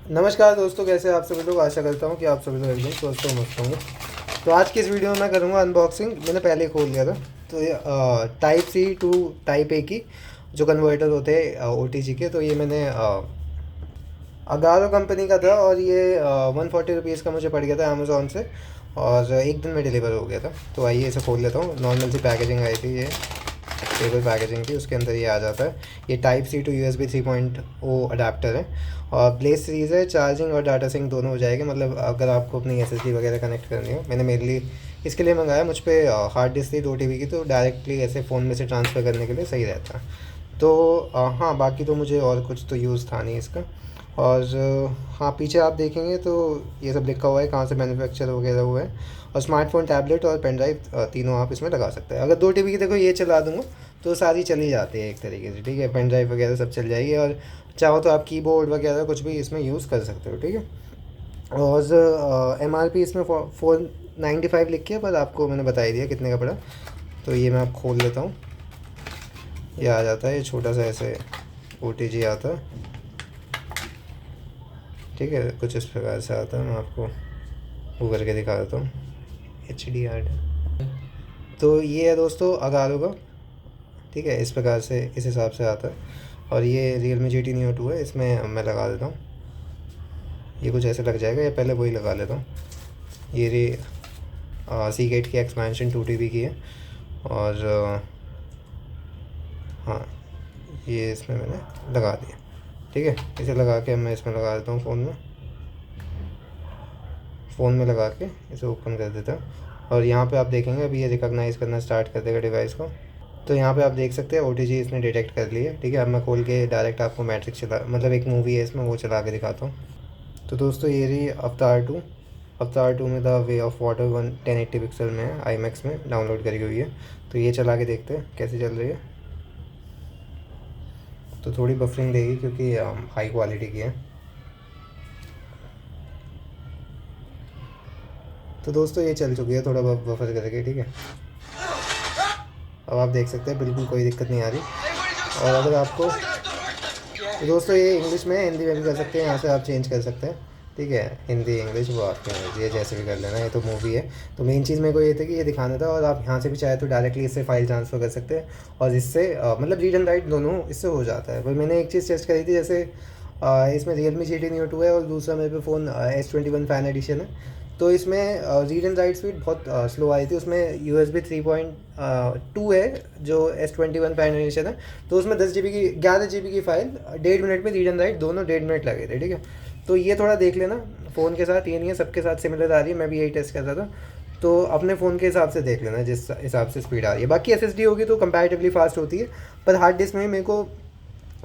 नमस्कार दोस्तों, कैसे आप सभी लोग। आशा करता हूँ कि आप सभी लोग एकदम स्वस्थ और मस्त होंगे। तो आज की इस वीडियो में मैं करूँगा अनबॉक्सिंग। मैंने पहले ही खोल लिया था। तो ये type C to type A की जो कन्वर्टर होते हैं ओ टी जी के, तो ये मैंने अगारो कंपनी का था और ये 140 रुपीज़ का मुझे पड़ गया था अमेज़ोन से, और एक दिन में डिलीवर हो गया था। तो आइए इसे खोल लेता हूँ। नॉर्मल सी पैकेजिंग आई थी, ये स्टेबल पैकेजिंग थी। उसके अंदर ये आ जाता है। ये type C to USB 3.0 adapter है और ब्लेज सीरीज़ है। चार्जिंग और डाटा सिंक दोनों हो जाएगा। मतलब अगर आपको अपनी SSD वगैरह कनेक्ट करनी हो, मैंने मेनली इसके लिए मंगाया। मुझ पर हार्ड डिस्क थी 2 TB की, तो डायरेक्टली ऐसे फ़ोन में से ट्रांसफ़र करने के लिए सही रहता है। तो हाँ, बाकी तो मुझे और कुछ तो यूज़ था नहीं इसका। और हाँ, पीछे आप देखेंगे तो ये सब लिखा हुआ है कहाँ से मैन्युफैक्चर वगैरह हुआ है। और स्मार्टफोन, टैबलेट और पेन ड्राइव तीनों आप इसमें लगा सकते हैं। अगर 2 TB की देखो ये चला दूँगा तो सारी चली जाती है एक तरीके से, ठीक है। पेन ड्राइव वगैरह सब चल जाएगी, और चाहो तो आप कीबोर्ड वगैरह कुछ भी इसमें यूज़ कर सकते हो, ठीक है। और MRP इसमें 495 लिख के, पर आपको मैंने बता ही दिया कितने का पड़ा। तो ये मैं आप खोल लेता हूँ। ये आ जाता है, ये छोटा सा ऐसे OTG आता है, ठीक है। कुछ इस प्रकार से आता है। मैं आपको वो करके दिखा देता हूँ। HDR। तो ये है दोस्तों अगारो का, ठीक है। इस प्रकार से इस हिसाब से आता है। और ये Realme GT Neo 2 है। इसमें मैं लगा देता हूँ। ये कुछ ऐसे लग जाएगा, या पहले वही लगा लेता हूँ। ये Seagate की एक्सपेंशन 2 TB की है। और हाँ, ये इसमें मैंने लगा दिया, ठीक है। इसे लगा के मैं इसमें लगा देता हूँ फ़ोन में लगा के इसे ओपन कर देता हूँ। और यहाँ पे आप देखेंगे अभी ये रिकॉग्नाइज़ करना स्टार्ट कर देगा डिवाइस को। तो यहाँ पे आप देख सकते हैं OTG इसने डिटेक्ट कर लिया, ठीक है। अब मैं खोल के डायरेक्ट आपको मैट्रिक्स चला, मतलब एक मूवी है इसमें, वो चला के दिखाता हूँ। तो दोस्तों ये रही अवतार 2 में the way of water 1080 pixel में है, IMAX में डाउनलोड करी हुई है। तो ये चला के देखते हैं कैसे चल रही है। तो थोड़ी बफरिंग देगी क्योंकि हाई क्वालिटी की है। तो दोस्तों ये चल चुकी है थोड़ा बफर करके, ठीक है। अब आप देख सकते हैं बिल्कुल कोई दिक्कत नहीं आ रही। और अगर आपको, तो दोस्तों ये इंग्लिश में, हिंदी में भी कर सकते हैं। यहाँ से आप चेंज कर सकते हैं, ठीक है। हिंदी इंग्लिश वो आपकी मर्जी है, जैसे भी कर लेना। ये तो मूवी है। तो मेन चीज़ मेरे को ये था कि ये दिखाना था। और आप यहाँ से भी चाहे तो डायरेक्टली इससे फाइल ट्रांसफ़र कर सकते हैं, और इससे मतलब रीड एंड राइट दोनों इससे हो जाता है। पर मैंने एक चीज़ टेस्ट करी थी, जैसे इसमें Realme GT Neo 2 है और दूसरा मेरे पे फ़ोन S21 फ़ैन एडिशन है। तो इसमें रीड एंड राइट स्पीड बहुत स्लो आई थी। उसमें USB 3.2 है जो S21 फ़ैन एडिशन है। तो उसमें 10 GB की 11 GB की फ़ाइल 1.5 मिनट में रीड एंड राइट दोनों 1.5 मिनट लगे थे, ठीक है। तो ये थोड़ा देख लेना फ़ोन के साथ, ये नहीं है सबके साथ सिमिलर आ रही है। मैं भी यही टेस्ट कर रहा था। तो अपने फ़ोन के हिसाब से देख लेना जिस हिसाब से स्पीड आ रही है। बाकी SSD होगी तो कंपैरेटिवली फास्ट होती है, पर हार्ड डिस्क में मेरे को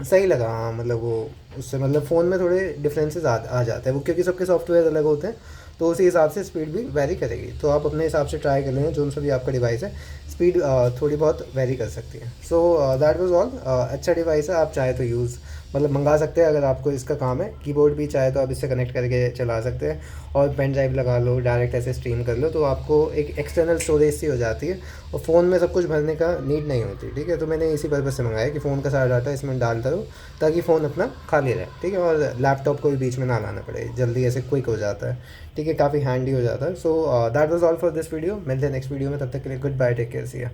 सही लगा। हाँ, मतलब वो उससे मतलब फ़ोन में थोड़े डिफरेंसेस आ जाते हैं वो, क्योंकि सबके सॉफ्टवेयर अलग होते हैं। तो उसी हिसाब से स्पीड भी वैरी करेगी। तो आप अपने हिसाब से ट्राई कर लेंगे, जो सा भी आपका डिवाइस है, स्पीड थोड़ी बहुत वैरी कर सकती है। So that was all. अच्छा डिवाइस है, आप चाहे तो यूज़ मतलब मंगा सकते हैं अगर आपको इसका काम है। कीबोर्ड भी चाहे तो आप इससे कनेक्ट करके चला सकते हैं, और पेन ड्राइव लगा लो, डायरेक्ट ऐसे स्ट्रीम कर लो, तो आपको एक एक्सटर्नल स्टोरेज सी हो जाती है, और फ़ोन में सब कुछ भरने का नीड नहीं होती, ठीक है। तो मैंने इसी पर्पज़ से मंगाया कि फ़ोन का सारा डाटा इसमें डालता रहो, ताकि फ़ोन अपना खाली रहे, ठीक है। और लैपटॉप को भी बीच में ना लाना पड़े, जल्दी ऐसे क्विक हो जाता है, ठीक है। काफ़ी हैंडी हो जाता है। So that was all for this video. मिलते हैं नेक्स्ट वीडियो में, तब तक के लिए गुड बाय, टेक केयर, सी या।